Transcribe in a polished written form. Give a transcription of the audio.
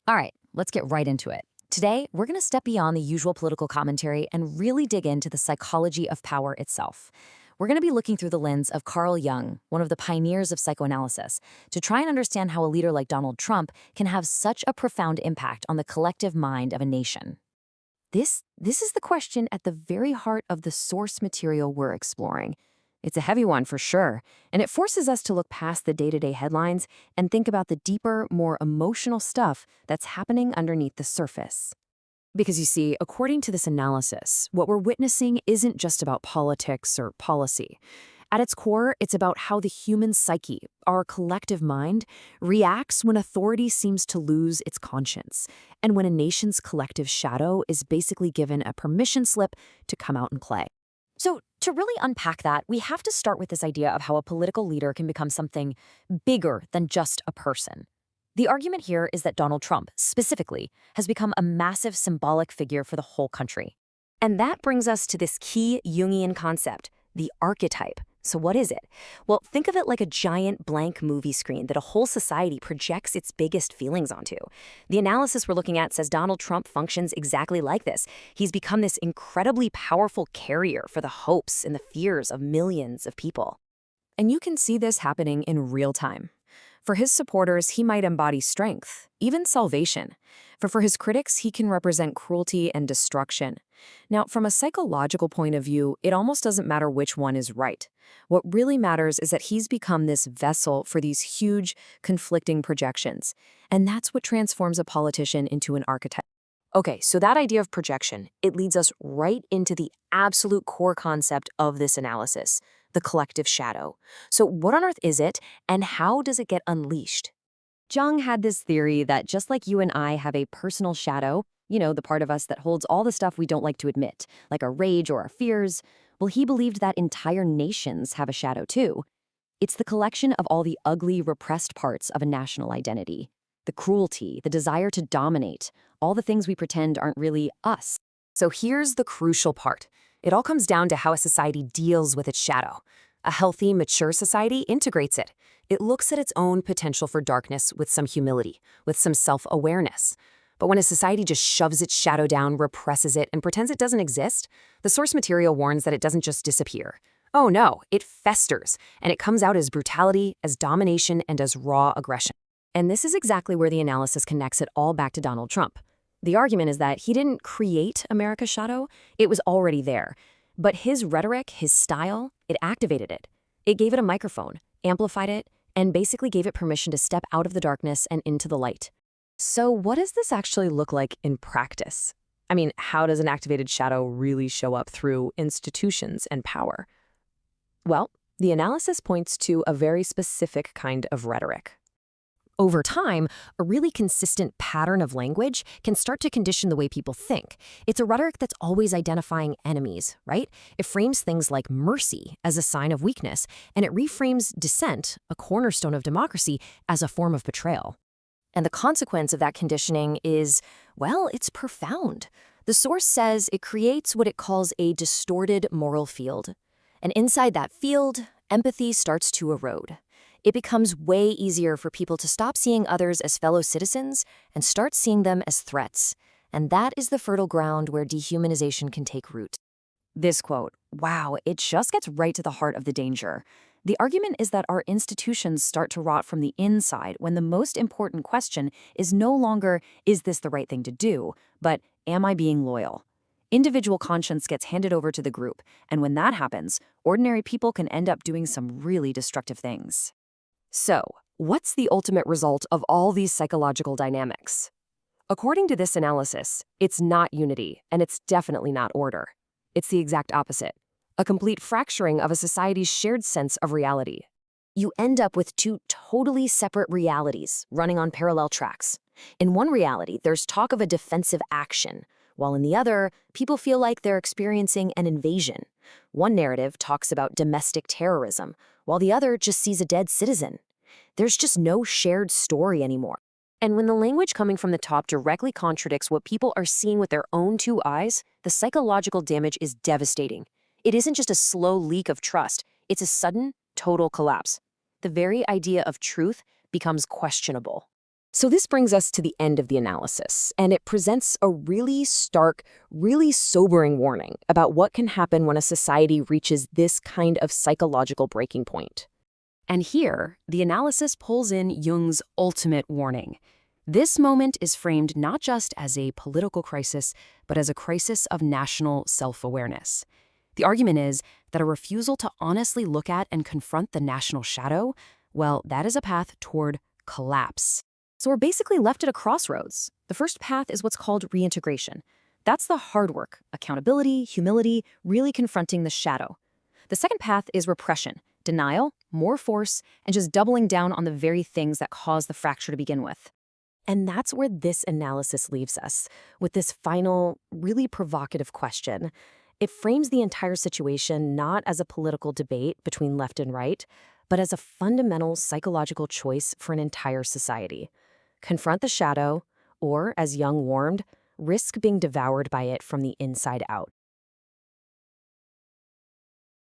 All right, let's get right into it. Today, we're going to step beyond the usual political commentary and really dig into the psychology of power itself. We're going to be looking through the lens of Carl Jung, one of the pioneers of psychoanalysis, to try and understand how a leader like Donald Trump can have such a profound impact on the collective mind of a nation. This is the question at the very heart of the source material we're exploring. It's a heavy one for sure, and it forces us to look past the day-to-day headlines and think about the deeper, more emotional stuff that's happening underneath the surface. Because you see, according to this analysis, what we're witnessing isn't just about politics or policy. At its core, it's about how the human psyche, our collective mind, reacts when authority seems to lose its conscience, and when a nation's collective shadow is basically given a permission slip to come out and play. So, to really unpack that, we have to start with this idea of how a political leader can become something bigger than just a person. The argument here is that Donald Trump, specifically, has become a massive symbolic figure for the whole country. And that brings us to this key Jungian concept, the archetype. So what is it? Well, think of it like a giant blank movie screen that a whole society projects its biggest feelings onto. The analysis we're looking at says Donald Trump functions exactly like this. He's become this incredibly powerful carrier for the hopes and the fears of millions of people. And you can see this happening in real time. For his supporters, he might embody strength, even salvation. For his critics, he can represent cruelty and destruction. Now, from a psychological point of view, it almost doesn't matter which one is right. What really matters is that he's become this vessel for these huge, conflicting projections. And that's what transforms a politician into an archetype. Okay, so that idea of projection, it leads us right into the absolute core concept of this analysis, the collective shadow. So what on earth is it, and how does it get unleashed? Jung had this theory that just like you and I have a personal shadow, the part of us that holds all the stuff we don't like to admit, like our rage or our fears, well, he believed that entire nations have a shadow too. It's the collection of all the ugly, repressed parts of a national identity. The cruelty, the desire to dominate, all the things we pretend aren't really us. So here's the crucial part. It all comes down to how a society deals with its shadow. A healthy, mature society integrates it. It looks at its own potential for darkness with some humility, with some self-awareness. But when a society just shoves its shadow down, represses it, and pretends it doesn't exist, the source material warns that it doesn't just disappear. Oh no, it festers, and it comes out as brutality, as domination, and as raw aggression. And this is exactly where the analysis connects it all back to Donald Trump. The argument is that he didn't create America's shadow, it was already there. But his rhetoric, his style, it activated it. It gave it a microphone, amplified it, and basically gave it permission to step out of the darkness and into the light. So what does this actually look like in practice? I mean, how does an activated shadow really show up through institutions and power? Well, the analysis points to a very specific kind of rhetoric. Over time, a really consistent pattern of language can start to condition the way people think. It's a rhetoric that's always identifying enemies, right? It frames things like mercy as a sign of weakness, and it reframes dissent, a cornerstone of democracy, as a form of betrayal. And the consequence of that conditioning is, well, it's profound. The source says it creates what it calls a distorted moral field. And inside that field, empathy starts to erode. It becomes way easier for people to stop seeing others as fellow citizens and start seeing them as threats. And that is the fertile ground where dehumanization can take root. This quote, wow, it just gets right to the heart of the danger. The argument is that our institutions start to rot from the inside when the most important question is no longer, is this the right thing to do, but am I being loyal? Individual conscience gets handed over to the group, and when that happens, ordinary people can end up doing some really destructive things. So, what's the ultimate result of all these psychological dynamics? According to this analysis, it's not unity, and it's definitely not order. It's the exact opposite, a complete fracturing of a society's shared sense of reality. You end up with two totally separate realities running on parallel tracks. In one reality, there's talk of a defensive action, while in the other, people feel like they're experiencing an invasion. One narrative talks about domestic terrorism, while the other just sees a dead citizen. There's just no shared story anymore. And when the language coming from the top directly contradicts what people are seeing with their own two eyes, the psychological damage is devastating. It isn't just a slow leak of trust, it's a sudden, total collapse. The very idea of truth becomes questionable. So this brings us to the end of the analysis, and it presents a really stark, really sobering warning about what can happen when a society reaches this kind of psychological breaking point. And here, the analysis pulls in Jung's ultimate warning. This moment is framed not just as a political crisis, but as a crisis of national self-awareness. The argument is that a refusal to honestly look at and confront the national shadow, well, that is a path toward collapse. So we're basically left at a crossroads. The first path is what's called reintegration. That's the hard work, accountability, humility, really confronting the shadow. The second path is repression, denial, more force, and just doubling down on the very things that cause the fracture to begin with. And that's where this analysis leaves us, with this final, really provocative question. It frames the entire situation not as a political debate between left and right, but as a fundamental psychological choice for an entire society. Confront the shadow, or, as Jung warned, risk being devoured by it from the inside out.